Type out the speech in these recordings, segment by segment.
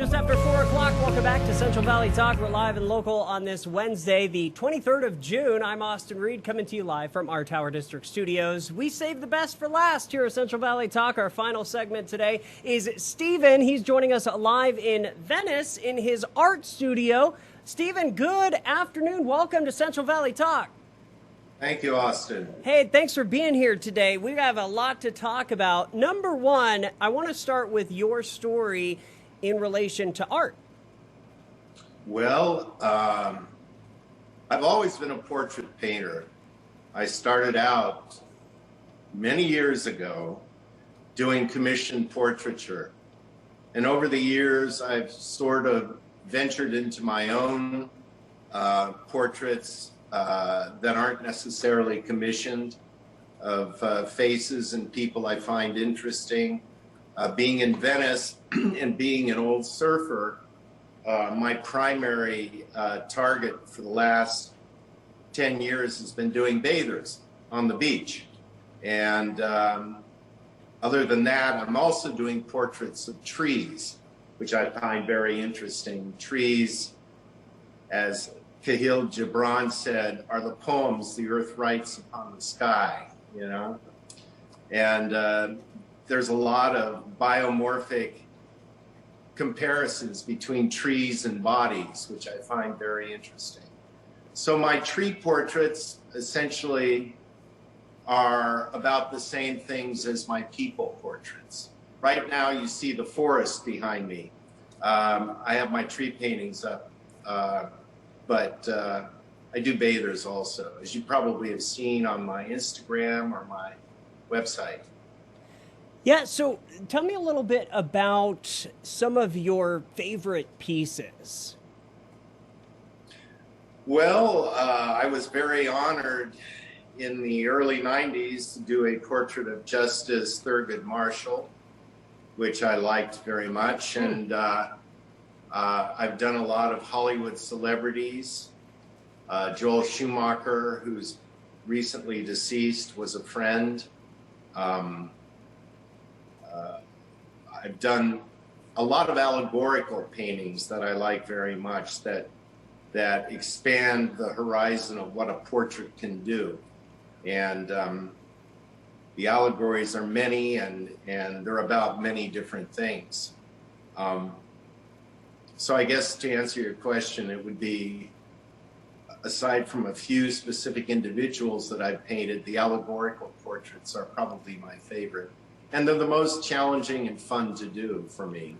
Just after 4 o'clock, welcome back to Central Valley Talk. We're live and local on this Wednesday, the 23rd of June. I'm Austin Reed, coming to you live from our Tower District studios. We saved the best for last here at Central Valley Talk. Our final segment today is Stephen. He's joining us live in Venice in his art studio. Stephen, good afternoon. Welcome to Central Valley Talk. Thank you, Austin. Hey, thanks for being here today. We have a lot to talk about. Number one, I want to start with your story in relation to art. Well, I've always been a portrait painter. I started out many years ago doing commissioned portraiture. And over the years, I've sort of ventured into my own portraits that aren't necessarily commissioned of faces and people I find interesting. Being in Venice and being an old surfer, my primary target for the last 10 years has been doing bathers on the beach. And other than that, I'm also doing portraits of trees, which I find very interesting. Trees, as Khalil Gibran said, are the poems the earth writes upon the sky, you know? And there's a lot of biomorphic comparisons between trees and bodies, which I find very interesting. So my tree portraits essentially are about the same things as my people portraits. Right now you see the forest behind me. I have my tree paintings up, but I do bathers also, as you probably have seen on my Instagram or my website. Yeah, so tell me a little bit about some of your favorite pieces. Well, I was very honored in the early 90s to do a portrait of Justice Thurgood Marshall, which I liked very much. And I've done a lot of Hollywood celebrities. Joel Schumacher, who's recently deceased, was a friend. I've done a lot of allegorical paintings that I like very much, that expand the horizon of what a portrait can do. And the allegories are many, and they're about many different things. So I guess to answer your question, it would be, aside from a few specific individuals that I've painted, the allegorical portraits are probably my favorite. And they're the most challenging and fun to do for me.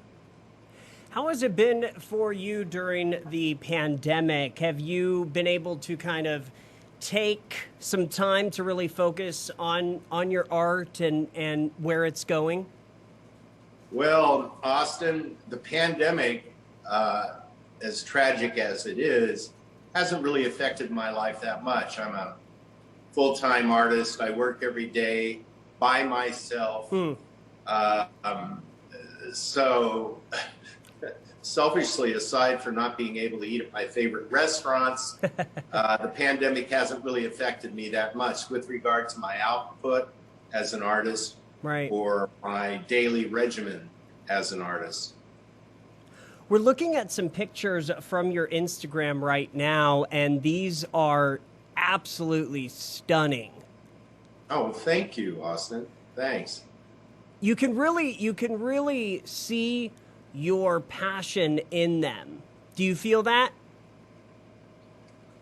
How has it been for you during the pandemic? Have you been able to kind of take some time to really focus on your art and where it's going? Well, Austin, the pandemic, as tragic as it is, hasn't really affected my life that much. I'm a full-time artist. I work every day by myself. So selfishly, aside from not being able to eat at my favorite restaurants, the pandemic hasn't really affected me that much with regard to my output as an artist, right, or my daily regimen as an artist. We're looking at some pictures from your Instagram right now, and these are absolutely stunning. Oh, thank you, Austin. Thanks. You can really see your passion in them. Do you feel that?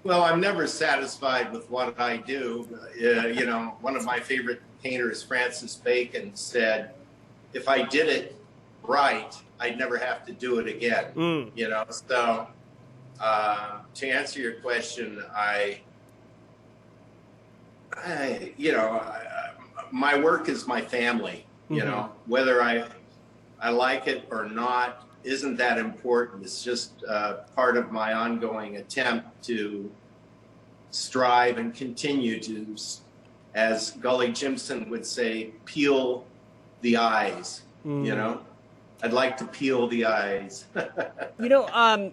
Well, I'm never satisfied with what I do. You know, one of my favorite painters, Francis Bacon, said, if I did it right, I'd never have to do it again. You know, so to answer your question, my work is my family. You know, whether I like it or not isn't that important. It's just part of my ongoing attempt to strive and continue to, as Gully Jimson would say, peel the eyes. You know, I'd like to peel the eyes. You know, I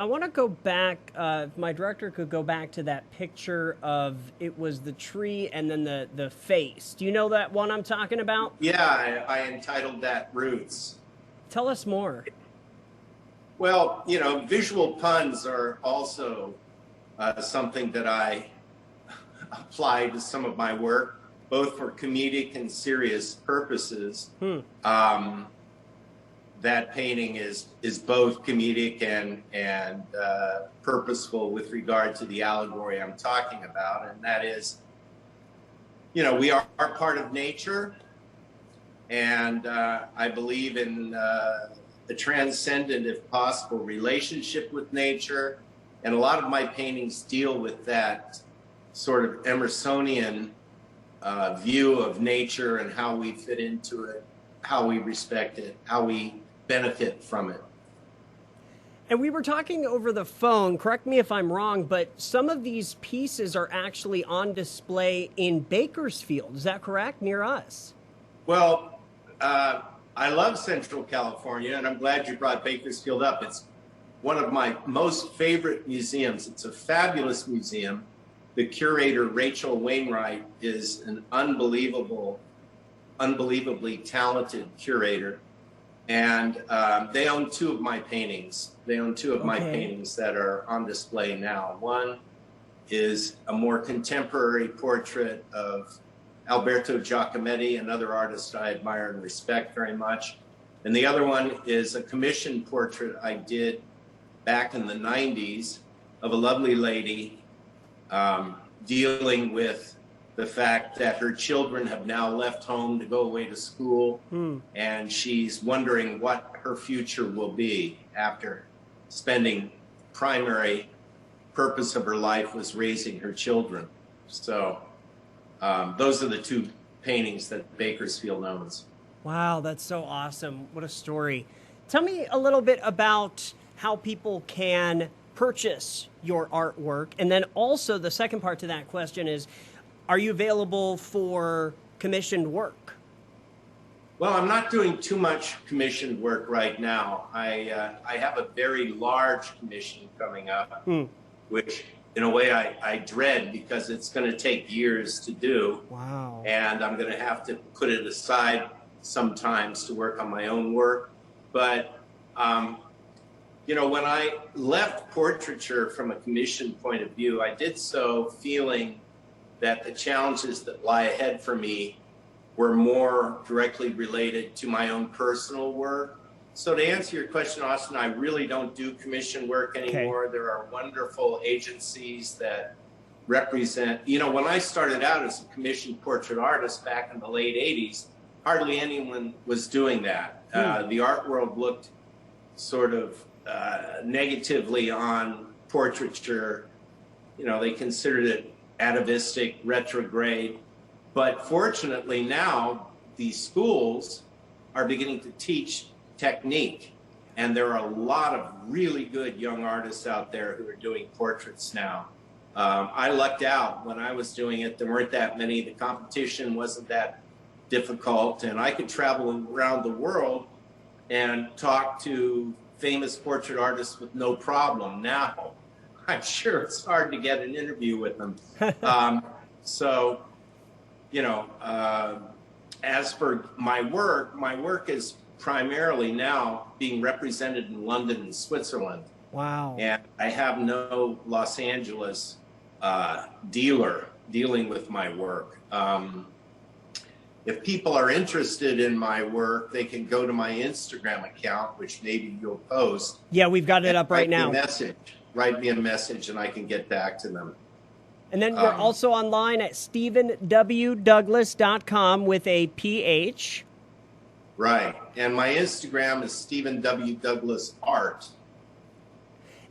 want to go back. If my director could go back to that picture of, it was the tree and then the face. Do you know that one I'm talking about? Yeah, I entitled that Roots. Tell us more. Well, visual puns are also something that I apply to some of my work, both for comedic and serious purposes. That painting is both comedic and purposeful with regard to the allegory I'm talking about, and that is, we are part of nature, and I believe in the transcendent, if possible, relationship with nature, and a lot of my paintings deal with that sort of Emersonian view of nature and how we fit into it, how we respect it, how we benefit from it. And we were talking over the phone, correct me if I'm wrong, but some of these pieces are actually on display in Bakersfield. Is that correct? Near us? Well, I love Central California, and I'm glad you brought Bakersfield up. It's one of my most favorite museums. It's a fabulous museum. The curator, Rachel Wainwright, is an unbelievably talented curator. And they own two of my paintings. They own two of my paintings that are on display now. One is a more contemporary portrait of Alberto Giacometti, another artist I admire and respect very much. And the other one is a commissioned portrait I did back in the 90s of a lovely lady dealing with the fact that her children have now left home to go away to school, and she's wondering what her future will be after spending primary purpose of her life was raising her children. So those are the two paintings that Bakersfield owns. Wow, that's so awesome. What a story. Tell me a little bit about how people can purchase your artwork. And then also the second part to that question is, are you available for commissioned work? Well, I'm not doing too much commissioned work right now. I have a very large commission coming up, which in a way I dread because it's going to take years to do. Wow. And I'm going to have to put it aside sometimes to work on my own work. But, when I left portraiture from a commission point of view, I did so feeling that the challenges that lie ahead for me were more directly related to my own personal work. So to answer your question, Austin, I really don't do commission work anymore. Okay. There are wonderful agencies that represent, when I started out as a commissioned portrait artist back in the late 80s, hardly anyone was doing that. The art world looked sort of negatively on portraiture. They considered it atavistic, retrograde. But fortunately now, the schools are beginning to teach technique. And there are a lot of really good young artists out there who are doing portraits now. I lucked out when I was doing it. There weren't that many. The competition wasn't that difficult. And I could travel around the world and talk to famous portrait artists with no problem. Now, I'm sure it's hard to get an interview with them. As for my work is primarily now being represented in London and Switzerland. Wow. And I have no Los Angeles dealer dealing with my work. If people are interested in my work, they can go to my Instagram account, which maybe you'll post. Yeah, we've got it up right now. Write me a message and I can get back to them. And then you're also online at StephenWDouglas.com with a PH. Right. And my Instagram is Stephen W. Douglas Art.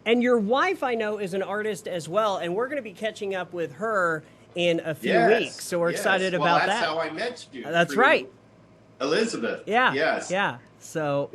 And your wife, I know, is an artist as well. And we're going to be catching up with her in a few weeks. So we're excited about that. That's how I met you. That's right. Elizabeth. Yeah. Yes. Yeah. So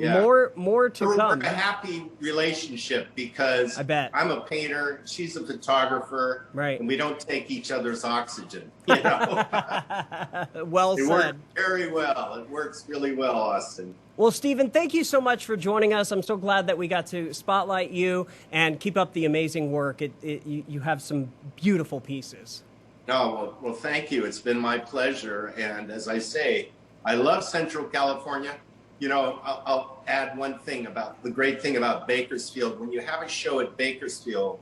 more to come. We're a happy relationship because I bet. I'm a painter, she's a photographer, right? And we don't take each other's oxygen. Well said. It works very well. It works really well, Austin. Well, Stephen, thank you so much for joining us. I'm so glad that we got to spotlight you and keep up the amazing work. You have some beautiful pieces. No, well, thank you. It's been my pleasure. And as I say, I love Central California. I'll add one thing about the great thing about Bakersfield. When you have a show at Bakersfield,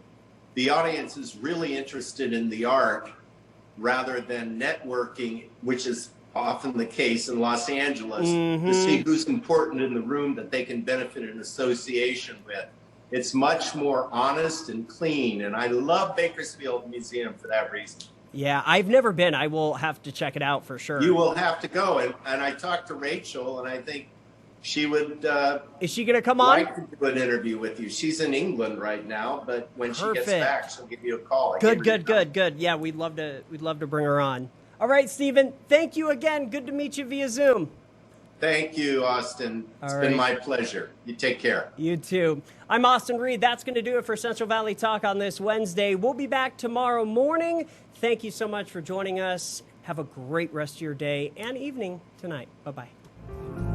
the audience is really interested in the art rather than networking, which is often the case in Los Angeles, to see who's important in the room that they can benefit an association with. It's much more honest and clean, and I love Bakersfield Museum for that reason. Yeah, I've never been. I will have to check it out for sure. You will have to go, and I talked to Rachel, and I think she would Is she going to come on? like to do an interview with you. She's in England right now, but when she gets Perfect. back, she'll give you a call. Good. Yeah, we'd love to bring her on. All right, Stephen, thank you again. Good to meet you via Zoom. Thank you, Austin. It's All been right. my pleasure. You take care. You too. I'm Austin Reed. That's going to do it for Central Valley Talk on this Wednesday. We'll be back tomorrow morning. Thank you so much for joining us. Have a great rest of your day and evening tonight. Bye-bye.